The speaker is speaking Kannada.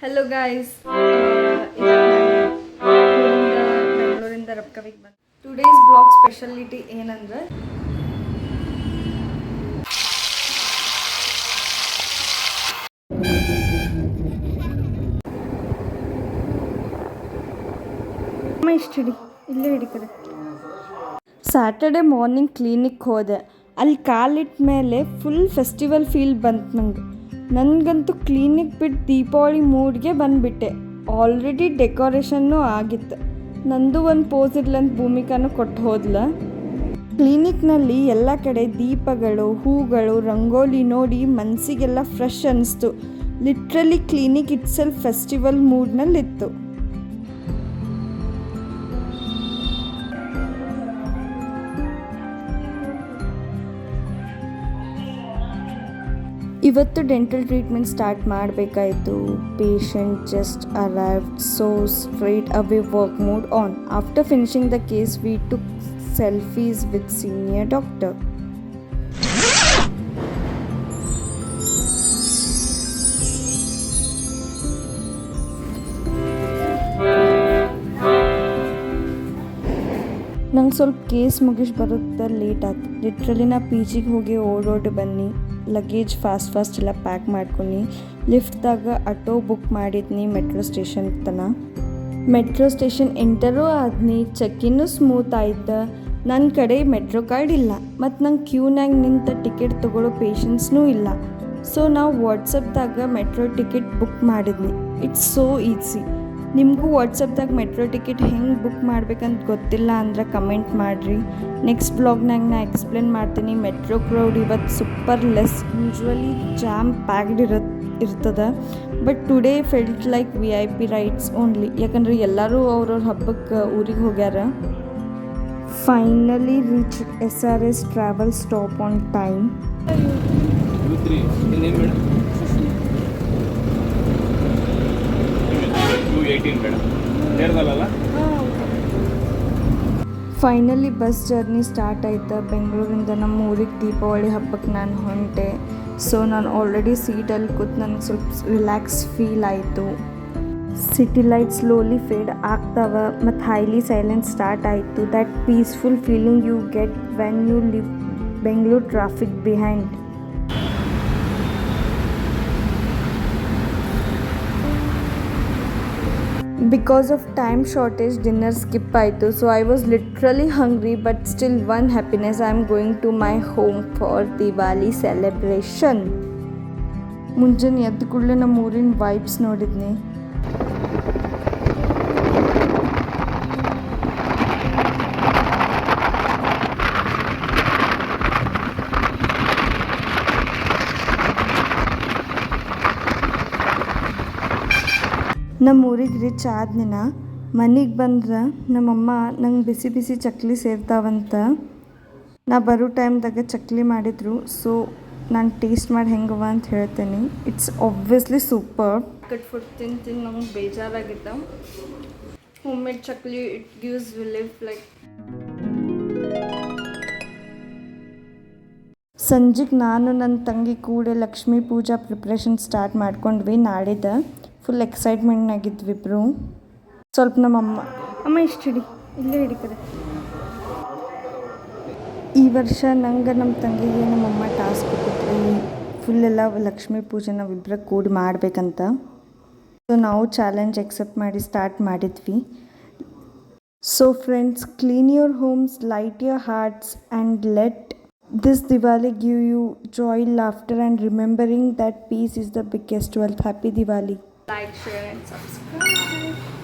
ಹಲೋ ಗಾಯ್ಸ್, ಬೆಂಗಳೂರಿಂದ ರಪ್ಕವಿಗೆ ಬಂದು ಟುಡೇಸ್ ಬ್ಲಾಗ್ ಸ್ಪೆಷಾಲಿಟಿ ಏನಂದ್ರೆ ಇಷ್ಟಿಡಿ ಇಲ್ಲೇ ಹಿಡಿಕಡೆ ಸ್ಯಾಟರ್ಡೆ ಮಾರ್ನಿಂಗ್ ಕ್ಲಿನಿಕ್ ಹೋದೆ. ಅಲ್ಲಿ ಕಾಲಿಟ್ಟ ಮೇಲೆ ಫುಲ್ ಫೆಸ್ಟಿವಲ್ ಫೀಲ್ ಬಂತು ನಂಗೆ. ನನಗಂತೂ ಕ್ಲಿನಿಕ್ ಬಿಟ್ಟು ದೀಪಾವಳಿ ಮೂಡ್ಗೆ ಬಂದುಬಿಟ್ಟೆ. ಆಲ್ರೆಡಿ ಡೆಕೋರೇಷನ್ನು ಆಗಿತ್ತು. ನಂದು ಒಂದು ಪೋಸ್ ಇರ್ಲಂತ ಭೂಮಿಕಾನು ಕೊಟ್ಟು ಹೋದ್ಲ. ಕ್ಲಿನಿಕ್ನಲ್ಲಿ ಎಲ್ಲ ಕಡೆ ದೀಪಗಳು, ಹೂಗಳು, ರಂಗೋಲಿ ನೋಡಿ ಮನಸ್ಸಿಗೆಲ್ಲ ಫ್ರೆಶ್ ಅನ್ನಿಸ್ತು. Literally clinic itself festival ಮೂಡ್ನಲ್ಲಿತ್ತು. ಇವತ್ತು ಡೆಂಟಲ್ ಟ್ರೀಟ್ಮೆಂಟ್ ಸ್ಟಾರ್ಟ್ ಮಾಡಬೇಕಾಯಿತು. Patient just arrived, so straight away work mood on. After finishing the case we took selfies with senior doctor. ನಂಗೆ ಸ್ವಲ್ಪ ಕೇಸ್ ಮುಗಿಸಿ ಬರುತ್ತೆ ಲೇಟ್ ಆಯ್ತು. ಲಿಟ್ರಲಿ ನಾ ಪಿ ಜಿಗೆ ಹೋಗಿ ಓಡೋಡಿ ಬನ್ನಿ. ಲಗೇಜ್ ಫಾಸ್ಟ್ ಎಲ್ಲ ಪ್ಯಾಕ್ ಮಾಡ್ಕೊಂಡು ಲಿಫ್ಟ್ದಾಗ ಆಟೋ ಬುಕ್ ಮಾಡಿದ್ನಿ ಮೆಟ್ರೋ ಸ್ಟೇಷನ್ ತನಕ. ಮೆಟ್ರೋ ಸ್ಟೇಷನ್ ಎಂಟರೂ ಆದ್ನಿ. ಚೆಕ್ಕಿನ್ನು ಸ್ಮೂತ್ ಆಯ್ತು. ನನ್ನ ಕಡೆ ಮೆಟ್ರೋ ಕಾರ್ಡ್ ಇಲ್ಲ ಮತ್ತು ನಂಗೆ ಕ್ಯೂನಾಗ ನಿಂತ ಟಿಕೆಟ್ ತೊಗೊಳ್ಳೋ ಪೇಷನ್ಸ್ನೂ ಇಲ್ಲ. ಸೊ ನಾವು ವಾಟ್ಸಪ್ದಾಗ ಮೆಟ್ರೋ ಟಿಕೆಟ್ ಬುಕ್ ಮಾಡಿದ್ನಿ. It's so easy. ನಿಮಗೂ ವಾಟ್ಸಪ್ದಾಗ ಮೆಟ್ರೋ ಟಿಕೆಟ್ ಹೆಂಗೆ ಬುಕ್ ಮಾಡ್ಬೇಕಂತ ಗೊತ್ತಿಲ್ಲ ಅಂದ್ರೆ ಕಮೆಂಟ್ ಮಾಡಿರಿ. ನೆಕ್ಸ್ಟ್ ಬ್ಲಾಗ್ನಾಗ ನಾ ಎಕ್ಸ್ಪ್ಲೇನ್ ಮಾಡ್ತೀನಿ. ಮೆಟ್ರೋ ಕ್ರೌಡ್ ಇವತ್ತು super less. Usually jam packed ಇರ್ತದೆ, but today felt like VIP rides only. ಯಾಕಂದ್ರೆ ಎಲ್ಲರೂ ಅವ್ರವ್ರ ಹಬ್ಬಕ್ಕೆ ಊರಿಗೆ ಹೋಗ್ಯಾರ. Finally reach SRS travel stop on time. Finally bus journey start ಆಯ್ತು. ಬೆಂಗಳೂರಿಂದ ನಮ್ಮ ಊರಿಗೆ ದೀಪಾವಳಿ ಹಬ್ಬಕ್ಕೆ ನಾನು ಹೊಂಟೆ. ಸೊ ನಾನು ಆಲ್ರೆಡಿ ಸೀಟಲ್ಲಿ ಕೂತು ನನಗೆ ಸ್ವಲ್ಪ ರಿಲ್ಯಾಕ್ಸ್ ಫೀಲ್ ಆಯಿತು. ಸಿಟಿ ಲೈಟ್ ಸ್ಲೋಲಿ ಫೇಡ್ ಆಗ್ತಾವ ಮತ್ತು ಹೈಲಿ ಸೈಲೆನ್ಸ್ ಸ್ಟಾರ್ಟ್ ಆಯಿತು. That peaceful feeling you get when you leave Bengaluru traffic behind. Because of time shortage, dinner skip ಆಯಿತು. So I was literally hungry, but still one happiness, I am going to my home for Diwali celebration. ಮುಂಜಾನೆ ಎದ್ದ ಕೂಡಲೇ ನಮ್ಮ ಊರಿನ ವೈಬ್ಸ್ ನೋಡಿದ್ನಿ. ನಮ್ಮ ಊರಿಗೆ ರೀಚ್ ಆದ್ನಿನ ಮನೆಗೆ ಬಂದ್ರೆ ನಮ್ಮಮ್ಮ ನಂಗೆ ಬಿಸಿ ಬಿಸಿ ಚಕ್ಲಿ ಸೇರ್ತಾವಂತ. ನಾ ಬರೋ ಟೈಮ್ದಾಗ ಚಕ್ಲಿ ಮಾಡಿದ್ರು. ಸೊ ನಾನು ಟೇಸ್ಟ್ ಮಾಡಿ ಹೆಂಗವ ಅಂತ ಹೇಳ್ತೇನೆ. It's obviously super. Cut food ತಿಂದು ನಮ್ಗೆ ಬೇಜಾರಾಗಿತ್ತು. Home made chakli it gives relief like. ಸಂಜೆಗೆ ನಾನು ನನ್ನ ತಂಗಿ ಕೂಡ ಲಕ್ಷ್ಮೀ ಪೂಜಾ ಪ್ರಿಪ್ರೇಷನ್ ಸ್ಟಾರ್ಟ್ ಮಾಡ್ಕೊಂಡ್ವಿ. ನಾಡಿದ್ದು ಫುಲ್ ಎಕ್ಸೈಟ್ಮೆಂಟ್ನಾಗಿದ್ವಿ ಇಬ್ಬರು. ಸ್ವಲ್ಪ ಅಮ್ಮ ಇಷ್ಟು ಹಿಡಿ, ಇಲ್ಲೇ ಹಿಡಿಕಡೆ. ಈ ವರ್ಷ ನಂಗೆ ನಮ್ಮ ತಂಗಿಗೆ ನಮ್ಮಮ್ಮ ಟಾಸ್ಕ್ ಕೊಟ್ಟಿದ್ವಿ. ಫುಲ್ಲೆಲ್ಲ ಲಕ್ಷ್ಮೀ ಪೂಜೆ ನಾವಿಬ್ಬರ ಕೂಡಿ ಮಾಡಬೇಕಂತ. ಸೊ ನಾವು ಚಾಲೆಂಜ್ ಎಕ್ಸೆಪ್ಟ್ ಮಾಡಿ ಸ್ಟಾರ್ಟ್ ಮಾಡಿದ್ವಿ. So friends, clean your homes, light your hearts and let this Diwali give you joy, laughter and remembering that peace is the biggest wealth. Happy Diwali. Like, share and subscribe.